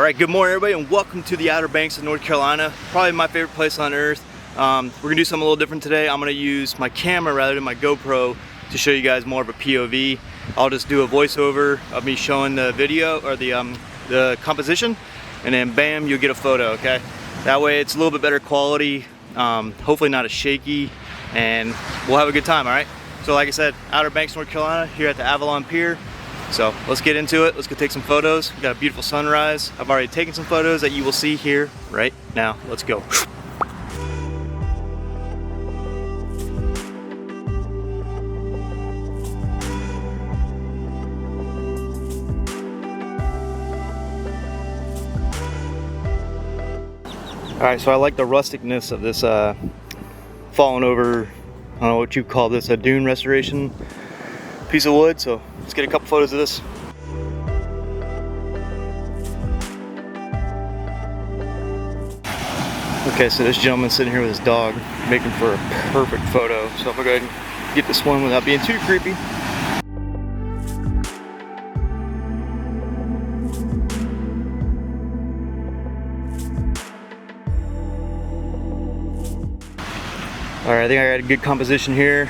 Alright, good morning everybody and welcome to the Outer Banks of North Carolina. Probably my favorite place on earth. We're going to do something a little different today. I'm going to use my camera rather than my GoPro to show you guys more of a POV. I'll just do a voiceover of me showing the video or the composition, and then bam, you'll get a photo, okay? That way it's a little bit better quality, hopefully not as shaky, and we'll have a good time, alright? So like I said, Outer Banks, North Carolina, here at the Avalon Pier. So let's get into it. Let's go take some photos. We got a beautiful sunrise. I've already taken some photos that you will see here right now. Let's go. All right, so I like the rusticness of this fallen over, I don't know what you call this, a dune restoration piece of wood. So let's get a couple photos of this. Okay, so this gentleman's sitting here with his dog, making for a perfect photo. So I'm gonna go ahead and get this one without being too creepy. Alright, I think I got a good composition here.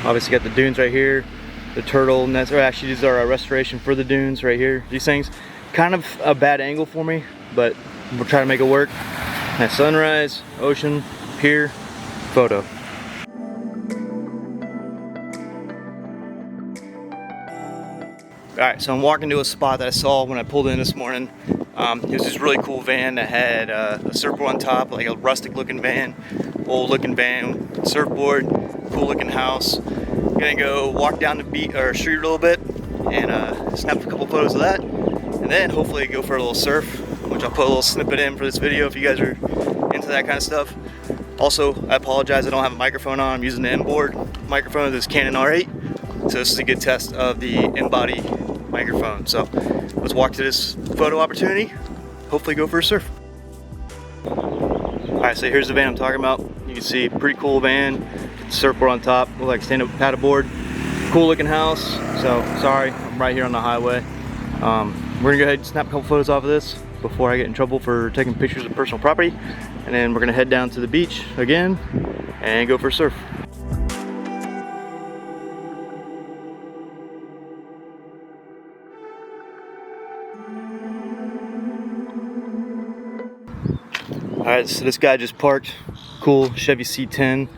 Obviously got the dunes right here. The turtle nest, or actually these are a restoration for the dunes right here. These things, kind of a bad angle for me, but we'll try to make it work. Nice sunrise, ocean, pier, photo. Alright, so I'm walking to a spot that I saw when I pulled in this morning. It was this really cool van that had a surfboard on top, like a rustic looking van, old looking van, surfboard, cool looking house. Gonna go walk down the beach or street a little bit and snap a couple photos of that, and then hopefully go for a little surf, which I'll put a little snippet in for this video if you guys are into that kind of stuff. Also, I apologize, I don't have a microphone on. I'm using the inboard microphone, this Canon R8, so this is a good test of the in-body microphone. So let's walk to this photo opportunity, hopefully go for a surf. Alright, so here's the van I'm talking about. You can see, pretty cool van. Surfboard on top, look like stand-up paddleboard. Cool looking house. So sorry, I'm right here on the highway. We're gonna go ahead and snap a couple photos off of this before I get in trouble for taking pictures of personal property, and then we're gonna head down to the beach again and go for a surf. Alright, so this guy just parked, cool Chevy C10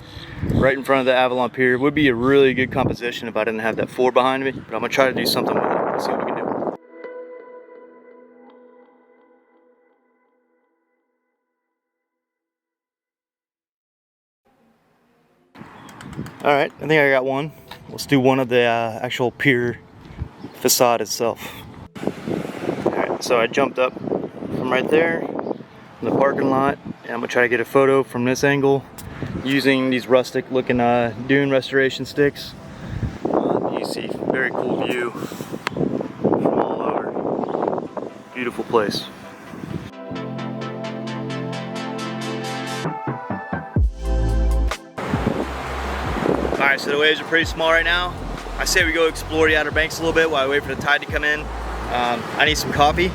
right in front of the Avalon Pier. Would be a really good composition if I didn't have that Ford behind me, but I'm gonna try to do something with it. Let's see what we can do. Alright, I think I got one. Let's do one of the actual pier facade itself. Alright, so I jumped up from right there in the parking lot, and I'm gonna try to get a photo from this angle using these rustic looking dune restoration sticks. You see, very cool view from all over. Beautiful place. Alright, so the waves are pretty small right now. I say we go explore the Outer Banks a little bit while I wait for the tide to come in. I need some coffee,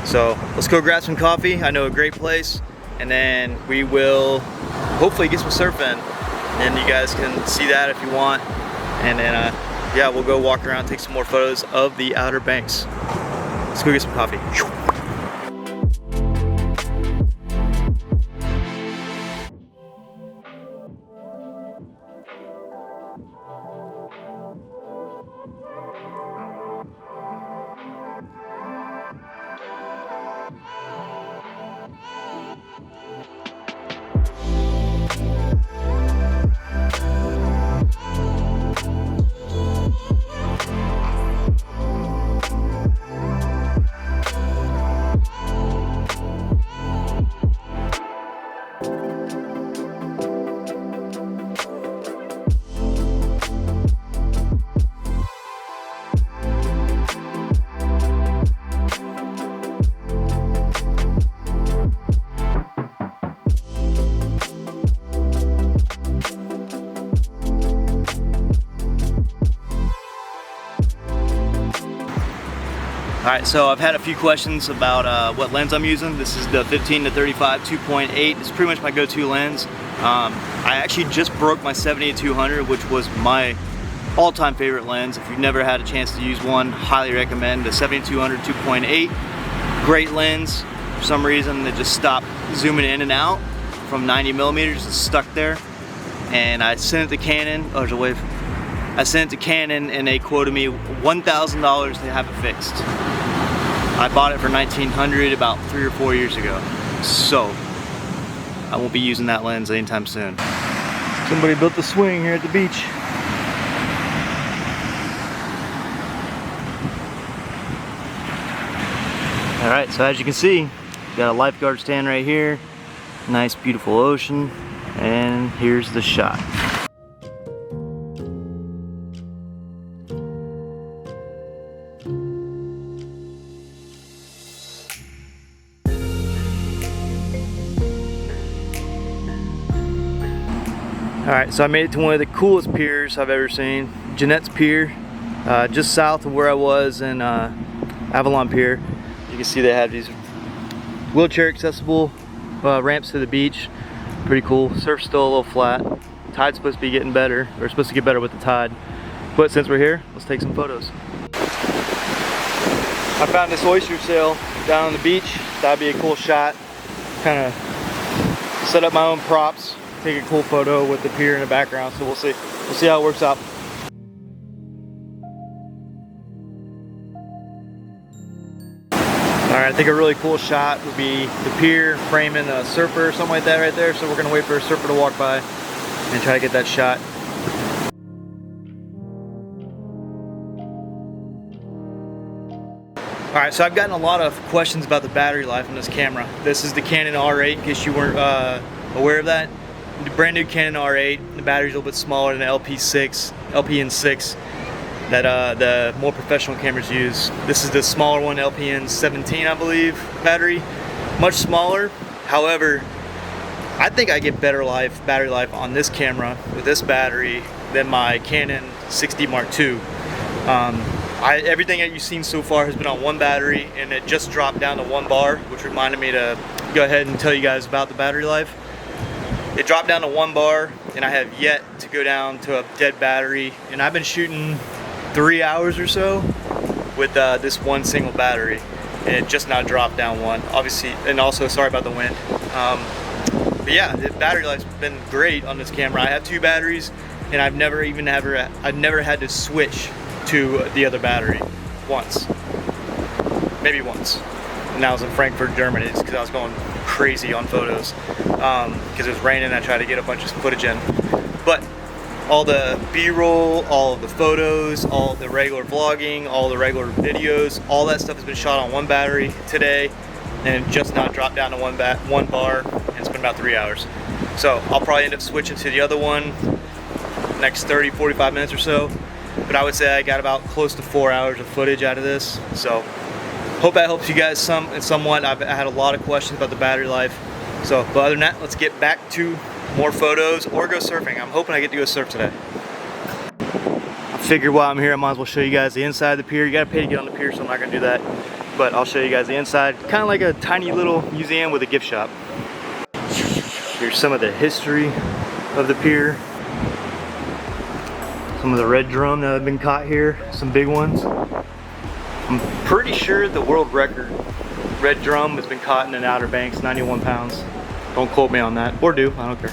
so let's go grab some coffee. I know a great place, and then we will hopefully get some surfing, and you guys can see that if you want. And then yeah, we'll go walk around, take some more photos of the Outer Banks. Let's go get some coffee. Alright, so I've had a few questions about what lens I'm using. This is the 15-35 2.8. It's pretty much my go-to lens. I actually just broke my 70-200, which was my all-time favorite lens. If you've never had a chance to use one, highly recommend the 70-200 2.8. Great lens. For some reason, it just stopped zooming in and out from 90mm. It's stuck there. And I sent it to Canon. Oh, there's a wave. I sent it to Canon and they quoted me $1,000 to have it fixed. I bought it for $1,900 about 3 or 4 years ago. So I won't be using that lens anytime soon. Somebody built the swing here at the beach. Alright, so as you can see, got a lifeguard stand right here. Nice beautiful ocean. And here's the shot. Alright, so I made it to one of the coolest piers I've ever seen. Jeanette's Pier, just south of where I was in Avalon Pier. You can see they have these wheelchair accessible ramps to the beach. Pretty cool. Surf's still a little flat. Tide's supposed to be getting better, or supposed to get better with the tide. But since we're here, let's take some photos. I found this oyster sail down on the beach. That'd be a cool shot. Kind of set up my own props. Take a cool photo with the pier in the background, so we'll see how it works out. Alright, I think a really cool shot would be the pier framing a surfer or something like that right there, so we're going to wait for a surfer to walk by and try to get that shot. Alright, so I've gotten a lot of questions about the battery life on this camera. This is the Canon R8, in case you weren't aware of that. The brand new Canon R8, the battery's a little bit smaller than the LPN6 that the more professional cameras use. This is the smaller one, LPN17 I believe, battery. Much smaller. However, I think I get better battery life on this camera with this battery than my Canon 6D Mark II. Everything that you've seen so far has been on one battery, and it just dropped down to 1 bar, which reminded me to go ahead and tell you guys about the battery life. It dropped down to 1 bar, and I have yet to go down to a dead battery, and I've been shooting 3 hours or so with this one single battery, and it just now dropped down 1, obviously, and also sorry about the wind. But yeah, the battery life's been great on this camera. I have 2 batteries, and I've never had to switch to the other battery once, maybe once. And that was in Frankfurt, Germany, because I was going crazy on photos because it was raining. I tried to get a bunch of footage in, but all the b-roll, all of the photos, all the regular vlogging, all the regular videos, all that stuff has been shot on 1 battery today, and it just now dropped down to 1 bar, and it's been about 3 hours. So I'll probably end up switching to the other one next 30-45 minutes or so, but I would say I got about close to 4 hours of footage out of this. So hope that helps you guys somewhat. I had a lot of questions about the battery life. So, but other than that, let's get back to more photos or go surfing. I'm hoping I get to go surf today. I figured while I'm here, I might as well show you guys the inside of the pier. You gotta pay to get on the pier, so I'm not gonna do that. But I'll show you guys the inside. Kind of like a tiny little museum with a gift shop. Here's some of the history of the pier. Some of the red drum that have been caught here, some big ones. I'm pretty sure the world record red drum has been caught in an Outer Banks, 91 pounds. Don't quote me on that, or do, I don't care.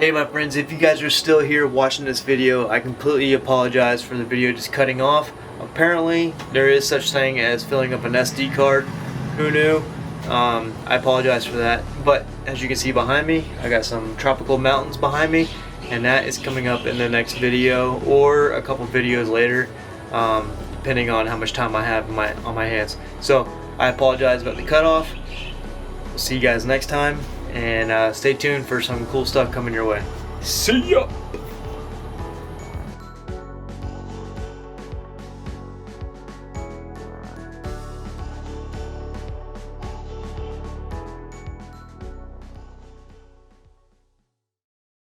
Hey my friends, if you guys are still here watching this video, I completely apologize for the video just cutting off. Apparently there is such thing as filling up an SD card. Who knew? I apologize for that, but as you can see behind me, I got some tropical mountains behind me, and that is coming up in the next video or a couple videos later, depending on how much time I have on my hands. So I apologize about the cutoff. We'll see you guys next time, and stay tuned for some cool stuff coming your way. See ya!